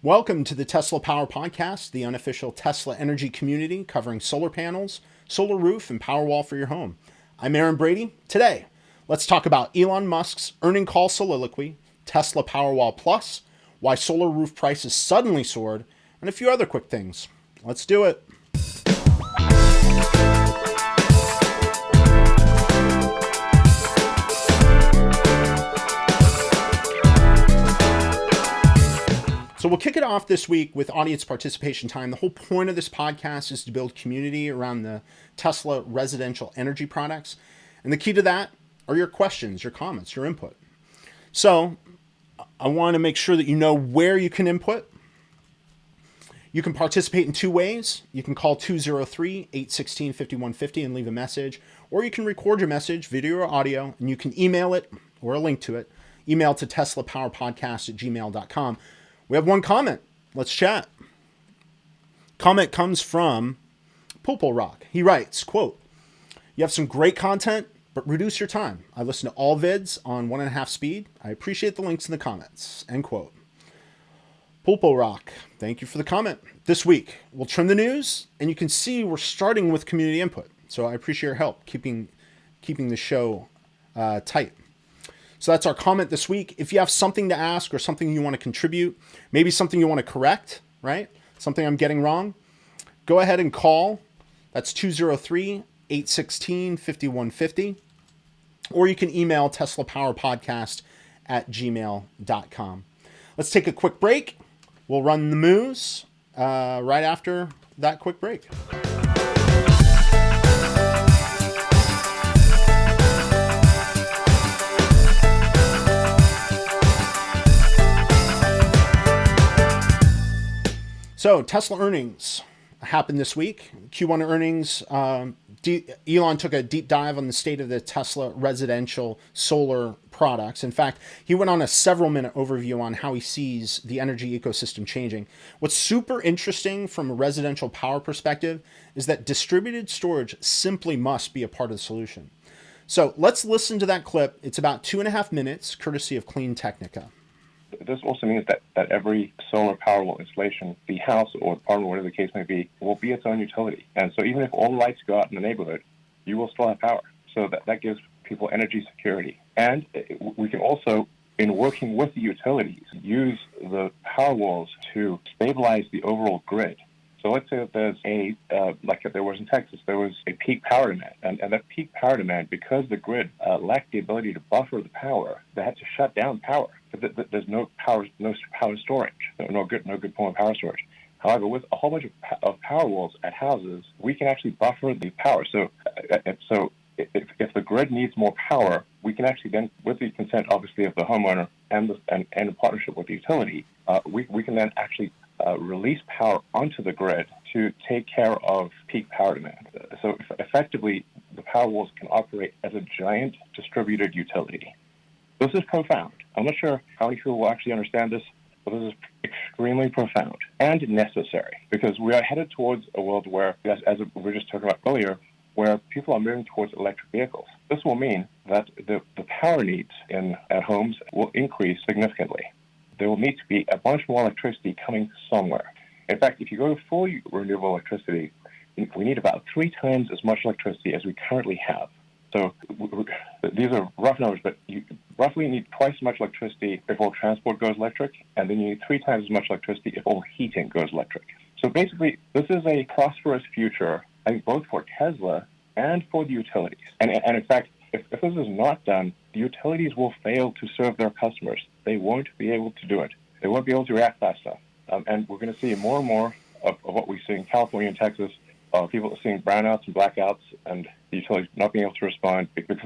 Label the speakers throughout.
Speaker 1: Welcome to the Tesla Power Podcast, the unofficial Tesla energy community covering solar panels, solar roof, and Powerwall for your home. I'm Aaron Brady. Today, let's talk about Elon Musk's earning call soliloquy, Tesla Powerwall Plus, why solar roof prices suddenly soared, and a few other quick things. Let's do it. So we'll kick it off this week with audience participation time. The whole point of this podcast is to build community around the Tesla residential energy products. And the key to that are your questions, your comments, your input. So I want to make sure that you know where you can input. You can participate in two ways. You can call 203-816-5150 and leave a message, or you can record your message, video or audio, and you can email it or a link to it. Email to teslapowerpodcast@gmail.com. We have one comment. Let's chat. Comment comes from Powerwall Rock. He writes, quote, "You have some great content, but reduce your time. I listen to all vids on 1.5 speed. I appreciate the links in the comments." End quote. Powerwall Rock, thank you for the comment. This week, we'll trim the news, and you can see we're starting with community input. So I appreciate your help keeping the show tight. So that's our comment this week. If you have something to ask or something you want to contribute, maybe something you want to correct, right? Something I'm getting wrong, go ahead and call. That's 203-816-5150. Or you can email teslapowerpodcast@gmail.com. Let's take a quick break. We'll run the news right after that quick break. So Tesla earnings happened this week. Q1 earnings, Elon took a deep dive on the state of the Tesla residential solar products. In fact, he went on a several-minute overview on how he sees the energy ecosystem changing. What's super interesting from a residential power perspective is that distributed storage simply must be a part of the solution. So let's listen to that clip. It's about 2.5 minutes, courtesy of Clean Technica.
Speaker 2: This also means that every solar Powerwall installation, the house or apartment, whatever the case may be, will be its own utility. And so even if all the lights go out in the neighborhood, you will still have power. So that gives people energy security. And we can also, in working with the utilities, use the Powerwalls to stabilize the overall grid. So let's say that there's like there was in Texas, there was a peak power demand. And that peak power demand, because the grid lacked the ability to buffer the power, they had to shut down power. There's no power storage, no good form of power storage. However, with a whole bunch of Powerwalls at houses, we can actually buffer the power. So if the grid needs more power, we can actually then, with the consent obviously of the homeowner and in partnership with the utility, we can then actually release power onto the grid to take care of peak power demand. So effectively, the Powerwalls can operate as a giant distributed utility. This is profound. I'm not sure how many people will actually understand this, but this is extremely profound and necessary, because we are headed towards a world where, as we were just talking about earlier, where people are moving towards electric vehicles. This will mean that the power needs at homes will increase significantly. There will need to be a bunch more electricity coming somewhere. In fact, if you go to full renewable electricity, we need about 3 times as much electricity as we currently have. So these are rough numbers, but you roughly need twice as much electricity if all transport goes electric, and then you need 3 times as much electricity if all heating goes electric. So basically, this is a prosperous future, I think, both for Tesla and for the utilities. And in fact, if this is not done, the utilities will fail to serve their customers. They won't be able to do it. They won't be able to react fast enough. And we're going to see more and more of what we see in California and Texas, people seeing brownouts and blackouts and the utilities not being able to respond because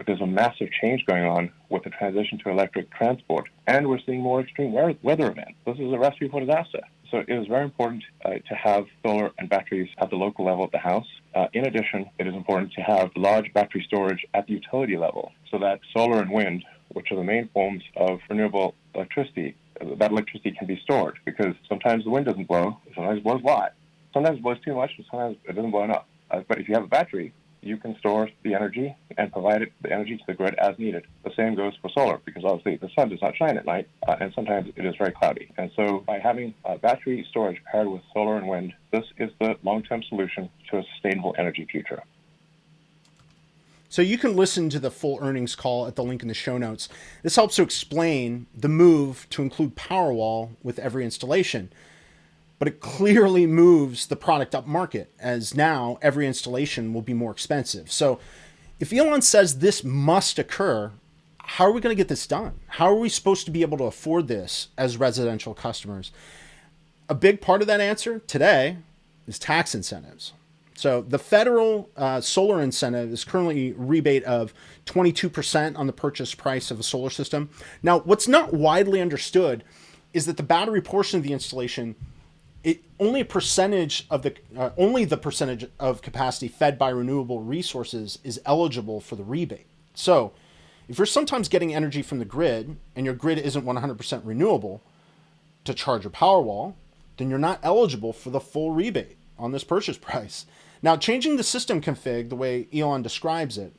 Speaker 2: there's a massive change going on with the transition to electric transport. And we're seeing more extreme weather events. This is a recipe for disaster. So it is very important to have solar and batteries at the local level at the house. In addition, it is important to have large battery storage at the utility level so that solar and wind, which are the main forms of renewable electricity, that electricity can be stored, because sometimes the wind doesn't blow, sometimes it blows a lot. Sometimes it blows too much, and sometimes it doesn't blow enough. But if you have a battery, you can store the energy and provide the energy to the grid as needed. The same goes for solar, because obviously the sun does not shine at night, and sometimes it is very cloudy. And so by having battery storage paired with solar and wind, this is the long-term solution to a sustainable energy future.
Speaker 1: So you can listen to the full earnings call at the link in the show notes. This helps to explain the move to include Powerwall with every installation. But it clearly moves the product up market, as now every installation will be more expensive. So if Elon says this must occur, how are we going to get this done? How are we supposed to be able to afford this as residential customers? A big part of that answer today is tax incentives. So the federal solar incentive is currently a rebate of 22% on the purchase price of a solar system. Now, what's not widely understood is that the battery portion of the installation, only the percentage of capacity fed by renewable resources is eligible for the rebate. So if you're sometimes getting energy from the grid and your grid isn't 100% renewable to charge a Powerwall, then you're not eligible for the full rebate on this purchase price. Now, changing the system config the way Elon describes it,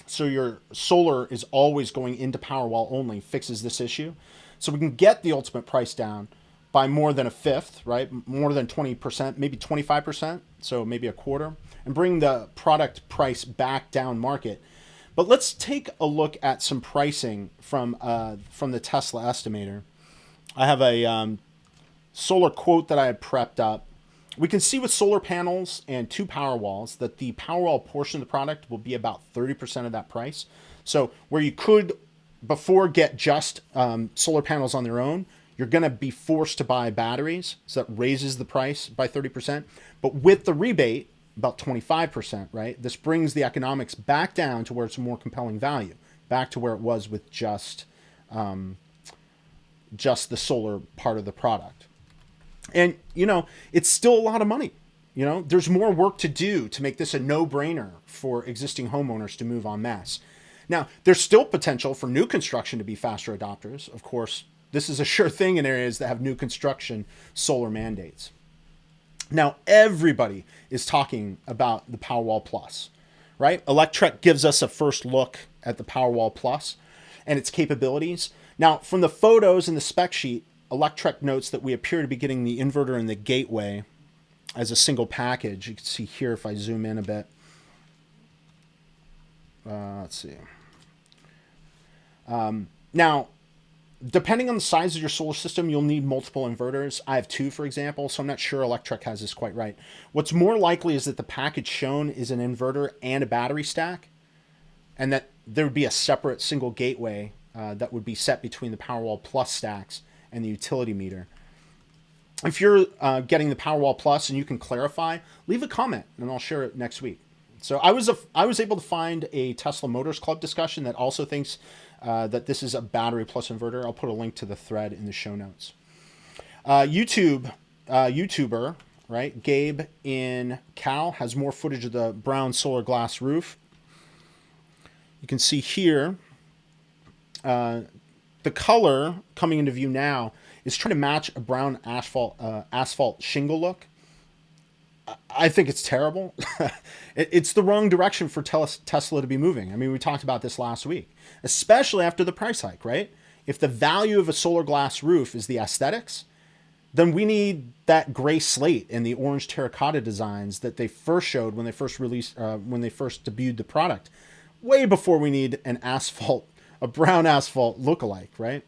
Speaker 1: so your solar is always going into Powerwall only, fixes this issue. So we can get the ultimate price down by more than a fifth, right? More than 20%, maybe 25%, so maybe a quarter, and bring the product price back down market. But let's take a look at some pricing from the Tesla estimator. I have a solar quote that I had prepped up. We can see with solar panels and 2 Powerwalls that the Powerwall portion of the product will be about 30% of that price. So where you could before get just solar panels on their own, you're going to be forced to buy batteries. So that raises the price by 30%. But with the rebate, about 25%, right? This brings the economics back down to where it's a more compelling value, back to where it was with just the solar part of the product. And, it's still a lot of money. There's more work to do to make this a no-brainer for existing homeowners to move en masse. Now, there's still potential for new construction to be faster adopters. Of course, this is a sure thing in areas that have new construction solar mandates. Now, everybody is talking about the Powerwall Plus, right? Electrek gives us a first look at the Powerwall Plus and its capabilities. Now, from the photos in the spec sheet, Electrek notes that we appear to be getting the inverter and the gateway as a single package. You can see here if I zoom in a bit. Let's see. Now, depending on the size of your solar system, you'll need multiple inverters. I have 2, for example, so I'm not sure Electrek has this quite right. What's more likely is that the package shown is an inverter and a battery stack, and that there would be a separate single gateway that would be set between the Powerwall Plus stacks and the utility meter. If you're getting the Powerwall Plus and you can clarify, leave a comment and I'll share it next week. So I was able to find a Tesla Motors Club discussion that also thinks that this is a battery plus inverter. I'll put a link to the thread in the show notes. YouTuber, right? Gabe in Cal has more footage of the brown Solarglass Roof. You can see here, the color coming into view now is trying to match a brown asphalt shingle look. I think it's terrible. It's the wrong direction for Tesla to be moving. I mean, we talked about this last week, especially after the price hike, right? If the value of a solar glass roof is the aesthetics, then we need that gray slate and the orange terracotta designs that they first showed when they first debuted the product, way before we need a brown asphalt lookalike, right?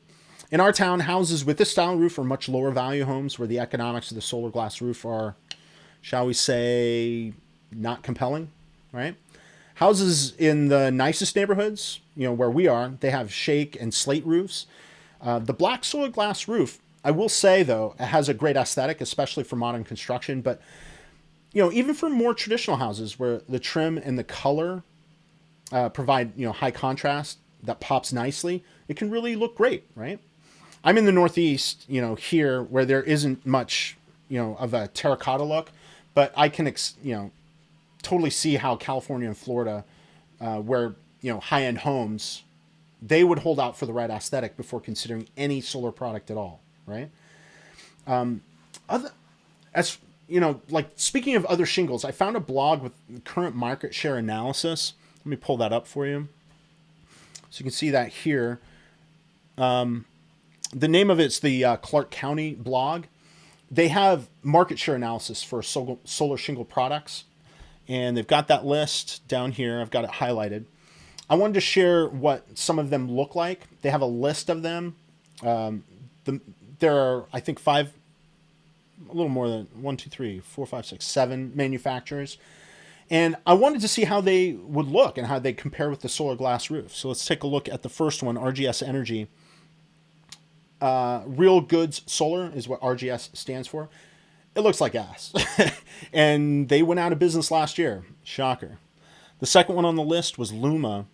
Speaker 1: In our town, houses with this style roof are much lower value homes where the economics of the solar glass roof are, shall we say, not compelling, right? Houses in the nicest neighborhoods, where we are, they have shake and slate roofs. The black solar glass roof, I will say, though, it has a great aesthetic, especially for modern construction. But, even for more traditional houses where the trim and the color provide, high contrast that pops nicely, it can really look great, right? I'm in the Northeast, here where there isn't much, of a terracotta look, but I can, totally see how California and Florida, where, high-end homes, they would hold out for the right aesthetic before considering any solar product at all, right? Speaking of other shingles, I found a blog with current market share analysis Let me pull that up for you. So you can see that here. The name of it's the Clark County blog. They have market share analysis for solar shingle products, and they've got that list down here. I've got it highlighted. I wanted to share what some of them look like. They have a list of them. There are, I think, a little more than 1, 2, 3, 4, 5, 6, 7 manufacturers. And I wanted to see how they would look and how they compare with the Solarglass Roof. So let's take a look at the first one, RGS Energy. Real Goods Solar is what RGS stands for. It looks like ass. And they went out of business last year. Shocker. The second one on the list was Luma.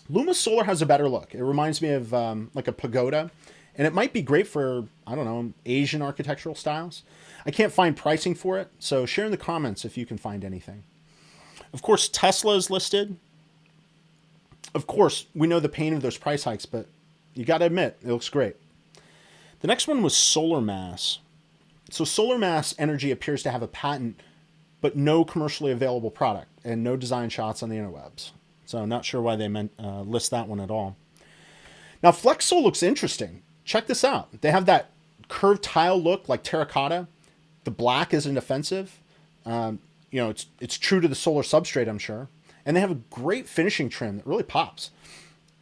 Speaker 1: Luma Solar has a better look. It reminds me of like a pagoda. And it might be great for, I don't know, Asian architectural styles. I can't find pricing for it, so share in the comments if you can find anything. Of course, Tesla is listed. Of course, we know the pain of those price hikes, but you got to admit, it looks great. The next one was Solar Mass. So Solar Mass Energy appears to have a patent, but no commercially available product and no design shots on the interwebs. So I'm not sure why they list that one at all. Now, FlexSol looks interesting. Check this out. They have that curved tile look like terracotta. The black isn't offensive. It's true to the solar substrate, I'm sure. And they have a great finishing trim that really pops.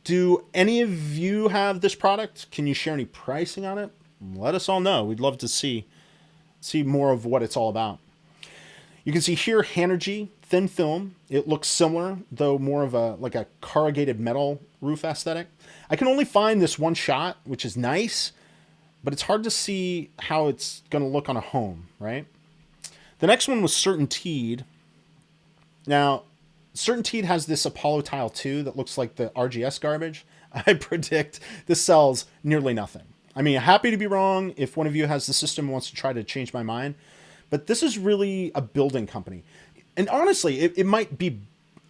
Speaker 1: Do any of you have this product? Can you share any pricing on it? Let us all know. We'd love to see more of what it's all about. You can see here Hanergy thin film. It looks similar, though more of a corrugated metal roof aesthetic. I can only find this one shot, which is nice, but it's hard to see how it's going to look on a home, right? The next one was Certainteed. Now, Certainteed has this Apollo Tile 2 that looks like the RGS garbage. I predict this sells nearly nothing. I mean, happy to be wrong if one of you has the system and wants to try to change my mind, but this is really a building company. And honestly, it might be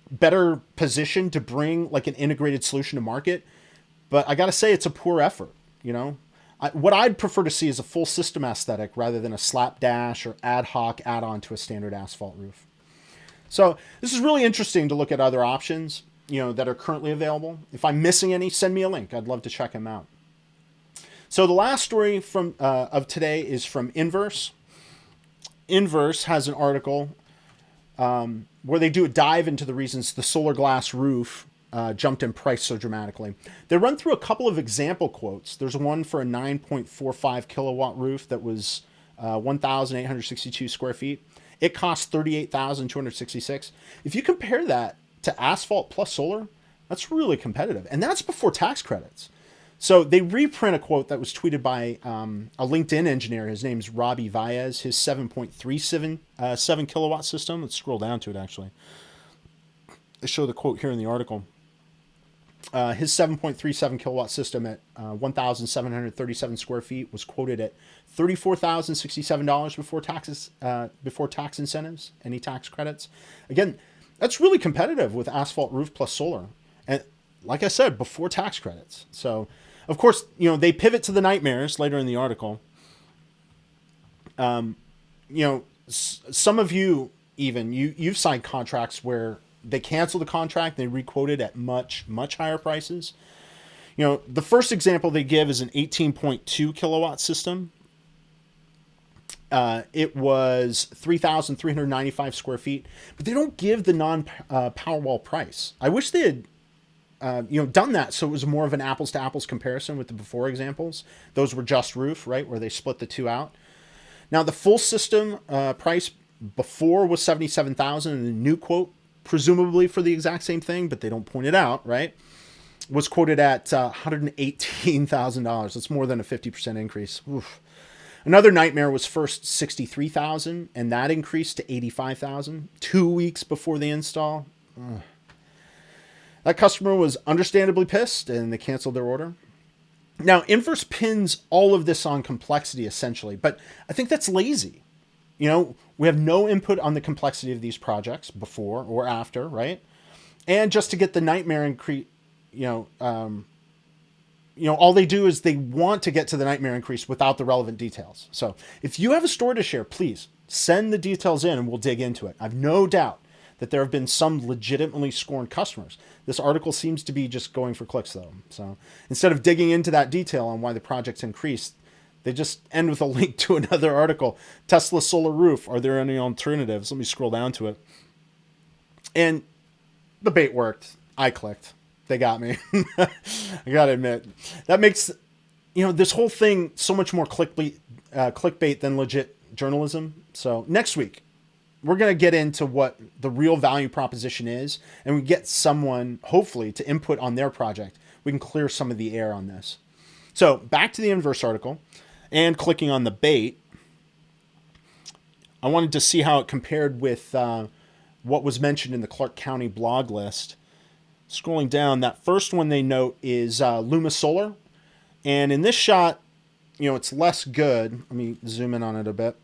Speaker 1: better positioned to bring like an integrated solution to market, but I got to say it's a poor effort, you know? What I'd prefer to see is a full system aesthetic rather than a slapdash or ad hoc add-on to a standard asphalt roof. So this is really interesting to look at other options, that are currently available. If I'm missing any, send me a link. I'd love to check them out. So the last story of today is from Inverse. Inverse has an article where they do a dive into the reasons the Solarglass Roof jumped in price so dramatically. They run through a couple of example quotes. There's one for a 9.45 kilowatt roof that was 1,862 square feet. It costs 38,266. If you compare that to asphalt plus solar, that's really competitive. And that's before tax credits. So they reprint a quote that was tweeted by a LinkedIn engineer. His name's Robbie Valles, his 7.37 kilowatt system. Let's scroll down to it, actually. They show the quote here in the article. His 7.37 kilowatt system at 1,737 square feet was quoted at $34,067 before tax incentives, any tax credits. Again, that's really competitive with asphalt roof plus solar. And like I said, before tax credits. So, of course, they pivot to the nightmares later in the article. Some of you even, you've signed contracts where they cancel the contract, they requoted at much, much higher prices. The first example they give is an 18.2 kilowatt system. It was 3,395 square feet, but they don't give the non-Powerwall price. I wish they had done that so it was more of an apples to apples comparison with the before examples. Those were just roof, right, where they split the two out. Now the full system price before was $77,000, and the new quote, presumably for the exact same thing, but they don't point it out, right, was quoted at $118,000. That's more than a 50% increase. Oof. Another nightmare was first $63,000, and that increased to $85,000 2 weeks before the install. Ugh. That customer was understandably pissed, and they canceled their order. Now, Inverse pins all of this on complexity, essentially, but I think that's lazy. We have no input on the complexity of these projects before or after, right? And just to get the nightmare increase, all they do is they want to get to the nightmare increase without the relevant details. So if you have a story to share, please send the details in and we'll dig into it. I've no doubt that there have been some legitimately scorned customers. This article seems to be just going for clicks, though. So instead of digging into that detail on why the project's increased, they just end with a link to another article. Tesla solar roof. Are there any alternatives? Let me scroll down to it. And the bait worked. I clicked. They got me. I gotta admit. That makes, this whole thing so much more clickbait than legit journalism. So next week, we're going to get into what the real value proposition is, and we get someone, hopefully, to input on their project. We can clear some of the air on this. So back to the inverse article, and clicking on the bait, I wanted to see how it compared with what was mentioned in the Clark County blog list. Scrolling down, that first one they note is Luma Solar. And in this shot, it's less good. Let me zoom in on it a bit.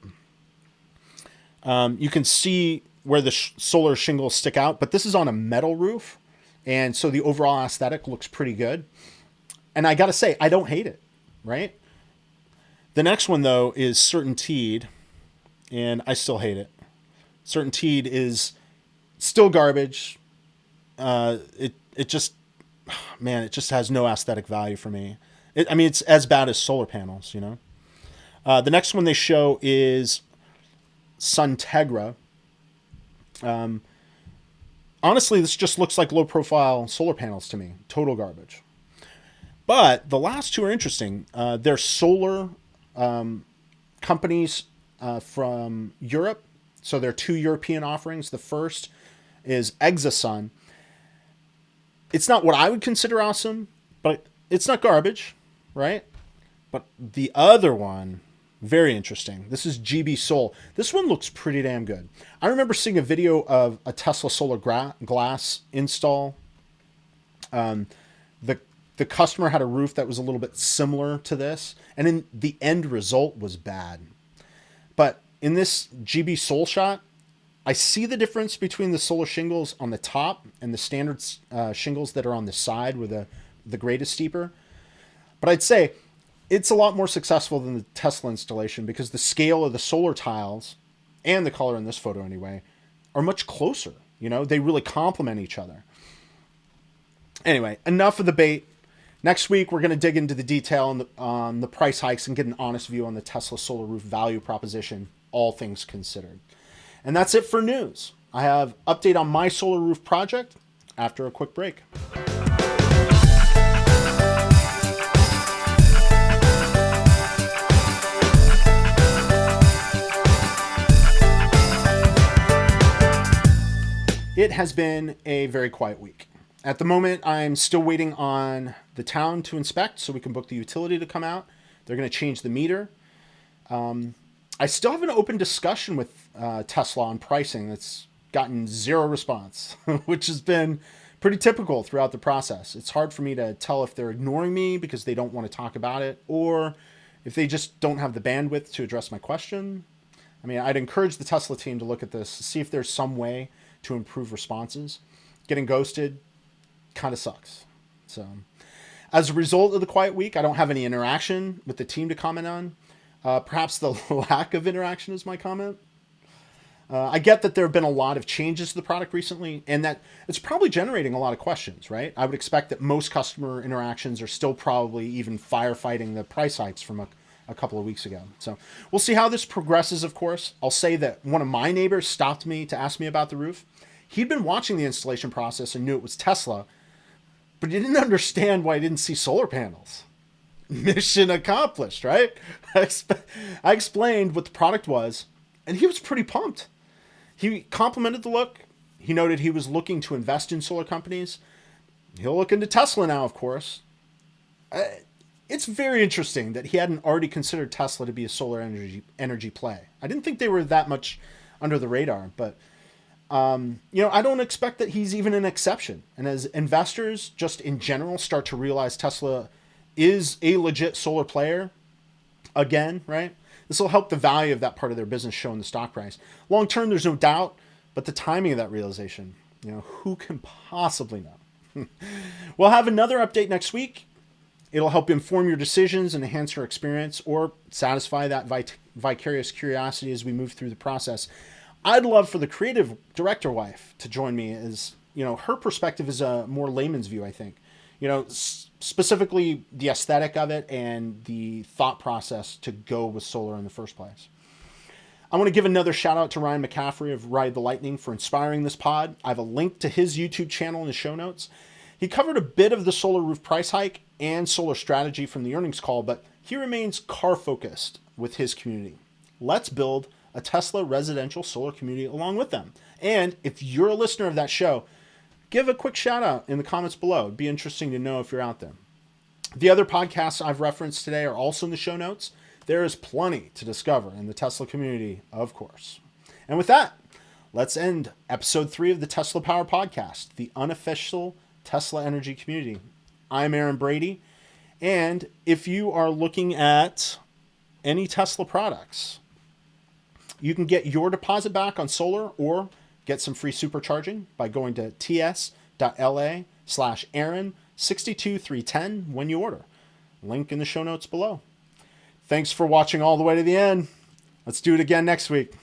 Speaker 1: You can see where the solar shingles stick out, but this is on a metal roof. And so the overall aesthetic looks pretty good. And I got to say, I don't hate it, right? The next one, though, is Certainteed, and I still hate it. Certainteed is still garbage. It just has no aesthetic value for me. It's as bad as solar panels, The next one they show is Suntegra. Honestly, this just looks like low-profile solar panels to me. Total garbage. But the last two are interesting. They're solar companies from Europe. So there are two European offerings. The first is Exasun. It's not what I would consider awesome, but it's not garbage, right? But the other one, very interesting. This is GB Sol. This one looks pretty damn good. I remember seeing a video of a Tesla solar glass install. The customer had a roof that was a little bit similar to this, and in the end result was bad. But in this GB Sol shot, I see the difference between the solar shingles on the top and the standard shingles that are on the side where the grade is steeper. But I'd say it's a lot more successful than the Tesla installation because the scale of the solar tiles, and the color in this photo anyway, are much closer. They really complement each other. Anyway, enough of the bait. Next week, we're going to dig into the detail on the price hikes and get an honest view on the Tesla solar roof value proposition, all things considered. And that's it for news. I have update on my solar roof project after a quick break. It has been a very quiet week. At the moment, I'm still waiting on the town to inspect so we can book the utility to come out. They're going to change the meter. I still have an open discussion with Tesla on pricing that's gotten zero response, which has been pretty typical throughout the process. It's hard for me to tell if they're ignoring me because they don't want to talk about it or if they just don't have the bandwidth to address my question. I'd encourage the Tesla team to look at this, see if there's some way to improve responses. Getting ghosted kind of sucks. So as a result of the quiet week, I don't have any interaction with the team to comment on. Perhaps the lack of interaction is my comment. I get that there have been a lot of changes to the product recently, and that it's probably generating a lot of questions, right? I would expect that most customer interactions are still probably even firefighting the price hikes from a couple of weeks ago. So we'll see how this progresses, of course. I'll say that one of my neighbors stopped me to ask me about the roof. He'd been watching the installation process and knew it was Tesla, but he didn't understand why I didn't see solar panels. Mission accomplished, right? I explained what the product was, and he was pretty pumped. He complimented the look. He noted he was looking to invest in solar companies. He'll look into Tesla now, of course. It's very interesting that he hadn't already considered Tesla to be a solar energy play. I didn't think they were that much under the radar, but I don't expect that he's even an exception. And as investors just in general start to realize Tesla is a legit solar player again, right? This will help the value of that part of their business show in the stock price. Long term, there's no doubt, but the timing of that realization, who can possibly know? We'll have another update next week. It'll help inform your decisions and enhance your experience or satisfy that vicarious curiosity as we move through the process. I'd love for the creative director wife to join me, as her perspective is a more layman's view, I think. Specifically the aesthetic of it and the thought process to go with solar in the first place. I want to give another shout out to Ryan McCaffrey of Ride the Lightning for inspiring this pod. I have a link to his YouTube channel in the show notes. He covered a bit of the solar roof price hike and solar strategy from the earnings call, but he remains car focused with his community. Let's build a Tesla residential solar community along with them. And if you're a listener of that show, give a quick shout out in the comments below. It'd be interesting to know if you're out there. The other podcasts I've referenced today are also in the show notes. There is plenty to discover in the Tesla community, of course. And with that, let's end episode 3 of the Tesla Power Podcast, the unofficial Tesla energy community. I'm Aaron Brady. And if you are looking at any Tesla products, you can get your deposit back on solar or get some free supercharging by going to ts.la/Aaron62310 when you order. Link in the show notes below. Thanks for watching all the way to the end. Let's do it again next week.